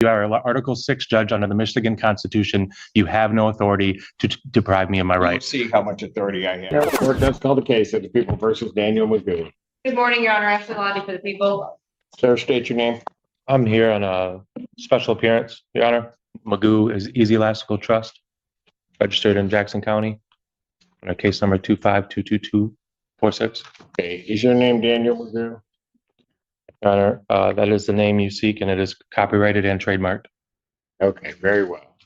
You are an Article 6 judge under the Michigan Constitution. You have no authority to deprive me of my rights. See how much authority I have. The court does call the case of the people versus Daniel McGough. Good morning, Your Honor. Ashley Lottie for the people. Sir, state your name. I'm here on a special appearance, Your Honor. McGough is Easy Elastical Trust, registered in Jackson County, under case number 2522246. Okay, is your name Daniel McGough? Your Honor, that is the name you seek, and it is copyrighted and trademarked. Okay, very well.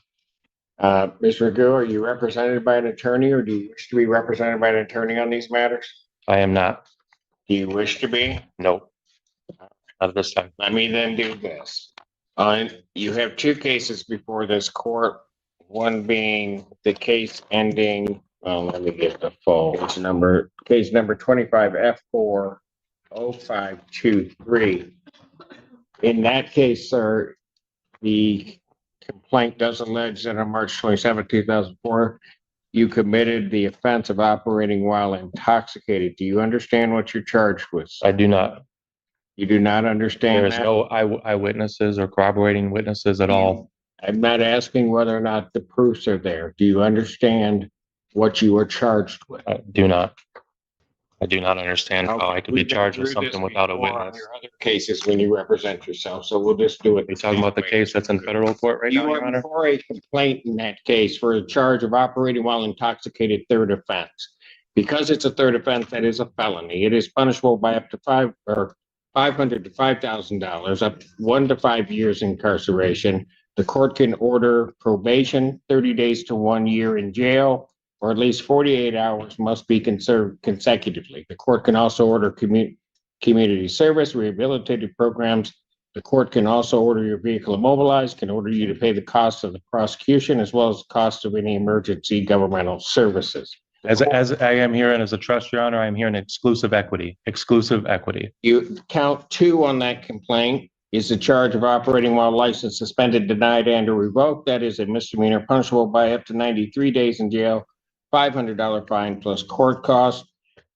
Mr. McGough, are you represented by an attorney, or do you wish to be represented by an attorney on these matters? I am not. Do you wish to be? No. Not at this time. Let me then do this. You have two cases before this court, one being the case ending, let me get the full number, case number 25F40523. In that case, sir, the complaint does allege that on March 27, 2004, you committed the offense of operating while intoxicated. Do you understand what you're charged with? I do not. You do not understand There is that? no eyewitnesses or corroborating witnesses at all. I'm not asking whether or not the proofs are there. Do you understand what you are charged with? I do not. I do not understand how I could be We've been charged with through this something without a before on witness. your other cases when you represent yourself, so we'll just do it. You're talking about the case that's in federal court right now, You Your are Honor? before a complaint in that case for a charge of operating while intoxicated, third offense. Because it's a third offense, that is a felony. It is punishable by up to $500 to $5,000, up to 1 to 5 years incarceration. The court can order probation, 30 days to 1 year in jail, or at least 48 hours must be conserved consecutively. The court can also order community service, rehabilitative programs. The court can also order your vehicle immobilized, can order you to pay the cost of the prosecution, as well as the cost of any emergency governmental services. As I am here and as a trust, Your Honor, I am here in exclusive equity. Exclusive equity. You count 2 on that complaint is the charge of operating while licensed, suspended, denied, and or revoked. That is a misdemeanor punishable by up to 93 days in jail, $500 fine plus court costs,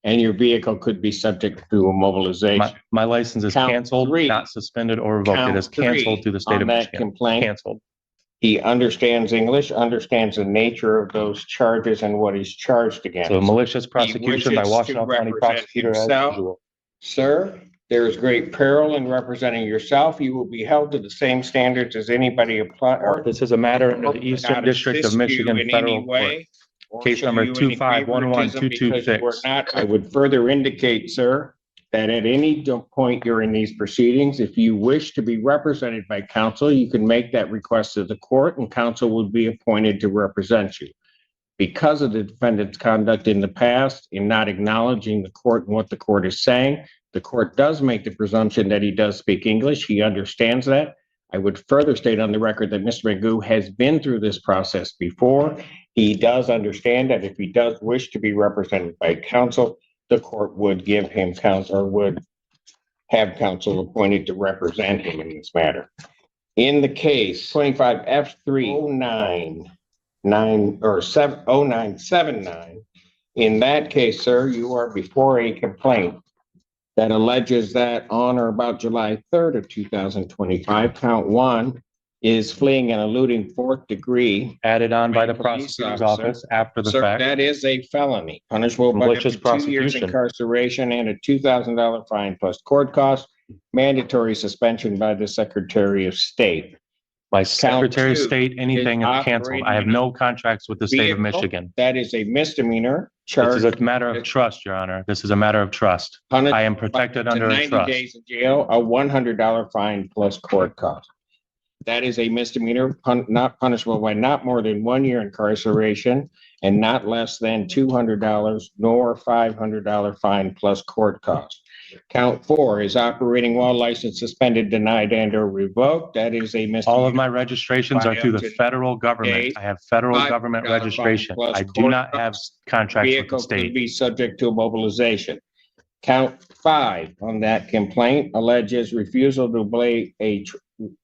and your vehicle could be subject to immobilization. My license is Count canceled, 3. not suspended or revoked. It is Count 3 canceled through the state on of that Michigan. complaint. Canceled. He understands English, understands the nature of those charges and what he's charged against. So malicious prosecution by wishes Washington to County represent prosecutor as himself. usual. Sir, there is great peril in representing yourself. You will be held to the same standards as anybody apply. Or This is a matter under the not Eastern District of assist you Michigan in Federal any Court. way, or Case show number you any favoritism because you 2511226. were not. I would further indicate, sir, that at any point during these proceedings, if you wish to be represented by counsel, you can make that request to the court and counsel will be appointed to represent you. Because of the defendant's conduct in the past in not acknowledging the court and what the court is saying, the court does make the presumption that he does speak English. He understands that. I would further state on the record that Mr. McGough has been through this process before. He does understand that if he does wish to be represented by counsel, the court would give him counsel or would have counsel appointed to represent him in this matter. In the case 25F30979, in that case, sir, you are before a complaint that alleges that on or about July 3rd of 2025, count 1 is fleeing and eluding 4th degree. Added on by the Police prosecutor's officer. office after the Sir, fact. that is a felony, punishable by up Malicious to 2 years prosecution. incarceration and a $2,000 fine plus court costs, mandatory suspension by the Secretary of State. My Secretary of 2 State, anything is is canceled. I have no contracts with the state of vehicle. Michigan. That is a misdemeanor This charge. is a matter of trust, Your Honor. This is a matter of trust. I am protected under a 90 trust. days in jail, a $100 fine plus court cost. That is a misdemeanor, not punishable by not more than 1 year incarceration and not less than $200 nor $500 fine plus court cost. Count 4 is operating while licensed, suspended, denied, and or revoked. That is a misdemeanor. All of my registrations are through the federal government. I have federal government registration. I do not have contracts with the Vehicle could state. be subject to immobilization. Count 5 on that complaint alleges refusal to obey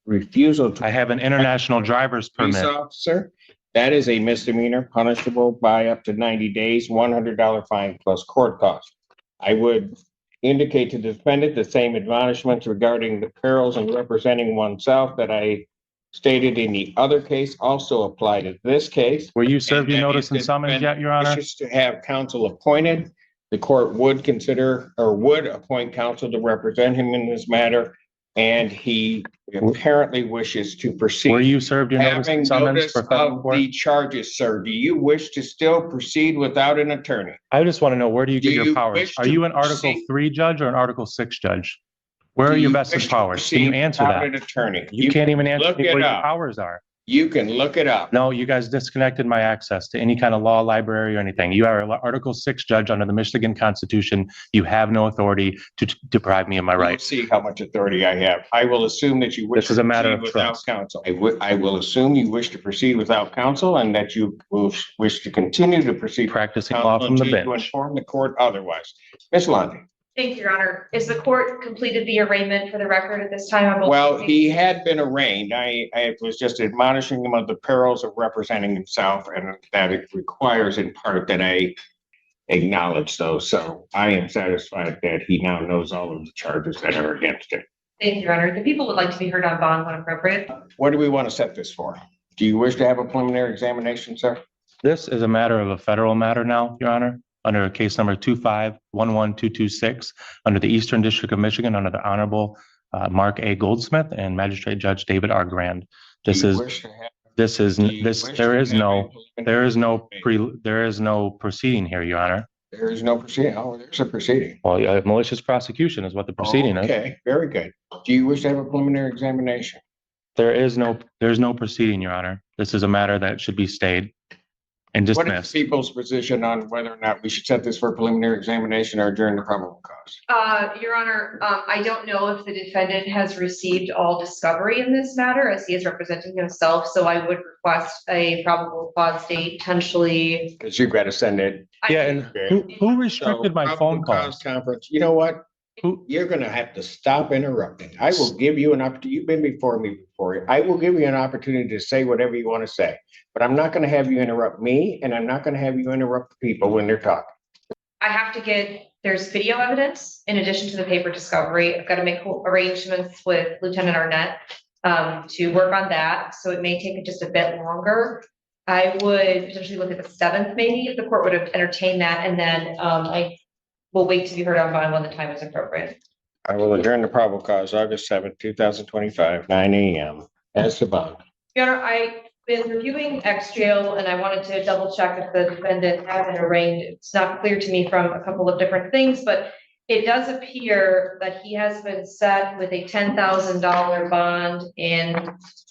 refusal to I have an international driver's police permit. officer. That is a misdemeanor punishable by up to 90 days, $100 fine plus court cost. I would indicate to the defendant the same admonishments regarding the perils in representing oneself that I stated in the other case also apply to this case. Were you served your And that notice if and the summons defendant yet, Your Honor? wishes to have counsel appointed, the court would consider or would appoint counsel to represent him in this matter. And he apparently wishes to proceed. Were you served your notice Having and summons notice for federal of court? the charges, sir, do you wish to still proceed without an attorney? I just want to know, where do you get Do your you powers? wish Are to you an Article proceed? 3 judge or an Article 6 judge? Where Do are your you vested wish to powers? Can you proceed answer without that? an attorney? You can't even answer look me it where your up. powers are. You can look it up. No, you guys disconnected my access to any kind of law library or anything. You are an Article 6 judge under the Michigan Constitution. You have no authority to deprive me of my We'll rights. see how much authority I have. I will assume that you wish This is a to matter proceed of without trust. counsel. I will assume you wish to proceed without counsel and that you will wish to continue to proceed. Practicing law counsel from the until you bench. inform the court otherwise. Ms. Lundy. Thank you, Your Honor. Is the court completed the arraignment for the record at this time? on both Well, cases? he had been arraigned. I was just admonishing him of the perils of representing himself and that it requires in part that I acknowledge those. So I am satisfied that he now knows all of the charges that are against him. Thank you, Your Honor. The people would like to be heard on bond when appropriate. What do we want to set this for? Do you wish to have a preliminary examination, sir? This is a matter of a federal matter now, Your Honor, under case number 2511226, under the Eastern District of Michigan, under the Honorable Mark A. Goldsmith and Magistrate Judge David R. Grand. There is no proceeding here, Your Honor. There is no proceeding. Oh, there's a proceeding. Well, malicious prosecution is what the proceeding is. Okay, very good. Do you wish to have a preliminary examination? There's no proceeding, Your Honor. This is a matter that should be stayed and What is dismissed. people's position on whether or not we should set this for a preliminary examination or adjourn the probable cause? Your Honor, I don't know if the defendant has received all discovery in this matter as he is representing himself, so I would request a probable cause date potentially. Because you've got to send it. Yeah, and who restricted my phone Probable calls? cause conference. You know what? Who, You're gonna have to stop interrupting. I will give you an opportunity. You've been before me before. I will give you an opportunity to say whatever you want to say. But I'm not gonna have you interrupt me and I'm not gonna have you interrupt the people when they're talking. I have to there's video evidence in addition to the paper discovery. I've got to make arrangements with Lieutenant Arnett to work on that. So it may take just a bit longer. I would potentially look at the 7th, maybe, if the court would have entertained that. And then I will wait to be heard on bond when the time is appropriate. I will adjourn the probable cause August 7th, 2025, 9 a.m. as the bond. Your Honor, I've been reviewing ex-jail and I wanted to double check if the defendant had been arraigned. It's not clear to me from a couple of different things, but it does appear that he has been set with a $10,000 bond in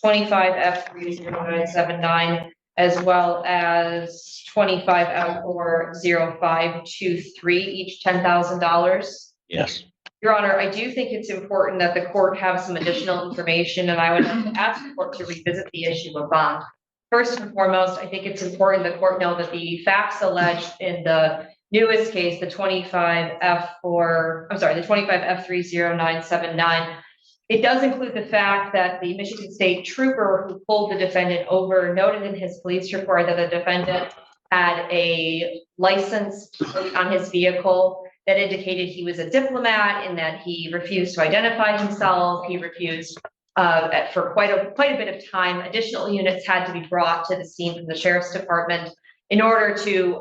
25F30979, as well as 25F40523, each $10,000. Yes. Your Honor, I do think it's important that the court have some additional information, and I would like to ask the court to revisit the issue of bond. First and foremost, I think it's important the court know that the facts alleged in the newest case, the 25F30979, it does include the fact that the Michigan State trooper who pulled the defendant over noted in his police report that the defendant had a license on his vehicle that indicated he was a diplomat and that he refused to identify himself. He refused for quite a bit of time. Additional units had to be brought to the scene from the sheriff's department in order to,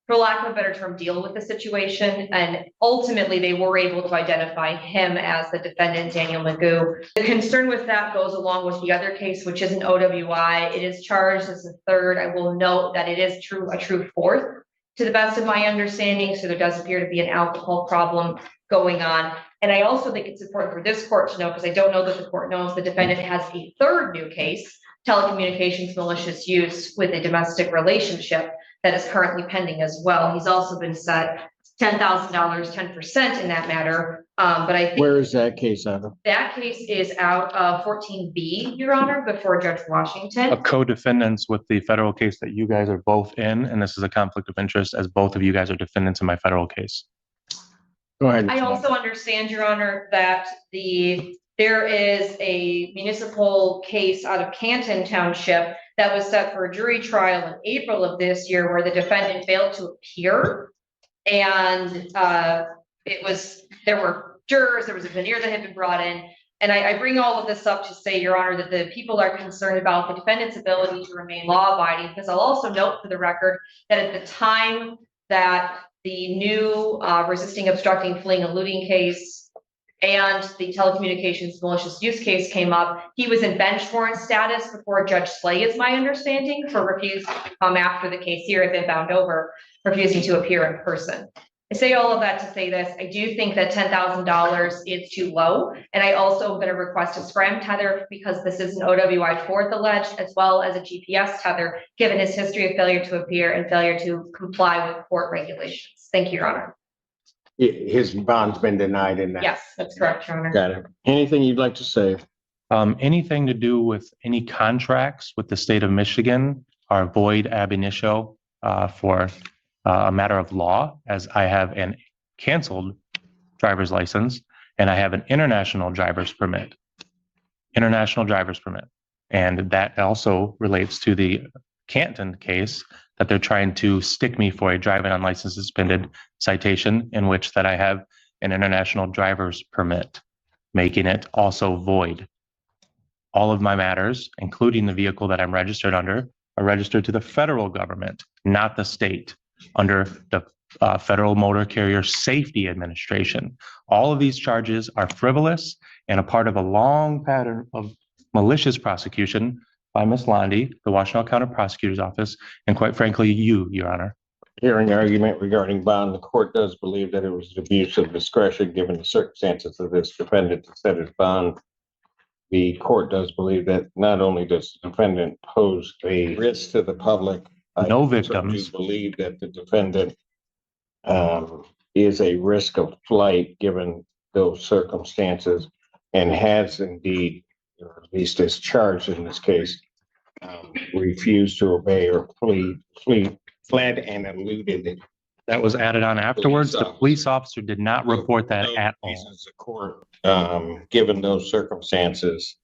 for lack of a better term, deal with the situation. And ultimately, they were able to identify him as the defendant, Daniel McGough. The concern with that goes along with the other case, which is an OWI. It is charged as a third. I will note that it is a true fourth, to the best of my understanding. So there does appear to be an alcohol problem going on. And I also think it's important for this court to know, because I don't know that the court knows, the defendant has a third new case, telecommunications malicious use with a domestic relationship, that is currently pending as well. He's also been set $10,000, 10% in that matter. But I think Where is that case out of? that case is out of 14B, Your Honor, before Judge Washington. A co-defendants with the federal case that you guys are both in, and this is a conflict of interest as both of you guys are defendants in my federal case. Go ahead. I also understand, Your Honor, that there is a municipal case out of Canton Township that was set for a jury trial in April of this year, where the defendant failed to appear. And there were jurors, there was a veneer that had been brought in. And I bring all of this up to say, Your Honor, that the people are concerned about the defendant's ability to remain law-abiding, because I'll also note for the record that at the time that the new resisting, obstructing, fleeing, eluding case and the telecommunications malicious use case came up, he was in bench warrant status before Judge Slay, is my understanding, for refusing to come after the case here had been bound over, refusing to appear in person. I say all of that to say this: I do think that $10,000 is too low. And I also am going to request a SCRAM tether, because this is an OWI 4th alleged, as well as a GPS tether, given his history of failure to appear and failure to comply with court regulations. Thank you, Your Honor. His bond's been denied in that. Yes, that's correct, Your Honor. Got it. Anything you'd like to say? Anything to do with any contracts with the state of Michigan are void ab initio for a matter of law, as I have an canceled driver's license and I have an international driver's permit. And that also relates to the Canton case that they're trying to stick me for a driving unlicensed suspended citation, in which that I have an international driver's permit, making it also void. All of my matters, including the vehicle that I'm registered under, are registered to the federal government, not the state, under the Federal Motor Carrier Safety Administration. All of these charges are frivolous and a part of a long pattern of malicious prosecution by Ms. Londy, the Washtenaw County Prosecutor's Office, and quite frankly, you, Your Honor. Hearing argument regarding bond, the court does believe that it was an abuse of discretion given the circumstances of this defendant to set his bond. The court does believe that not only does the defendant pose a risk to the public, No I victims. do believe that the defendant is a risk of flight given those circumstances, and has indeed, or at least is charged in this case, refused to obey or fled and eluded. That was added on afterwards. The police officer did not report that at all. The court, given those circumstances,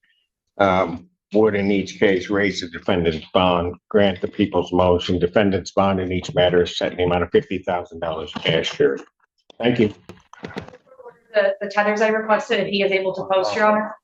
would in each case raise the defendant's bond, grant the people's motion. Defendant's bond in each matter is set in the amount of $50,000 cash carry. Thank you. The tethers I requested, if he is able to post, Your Honor.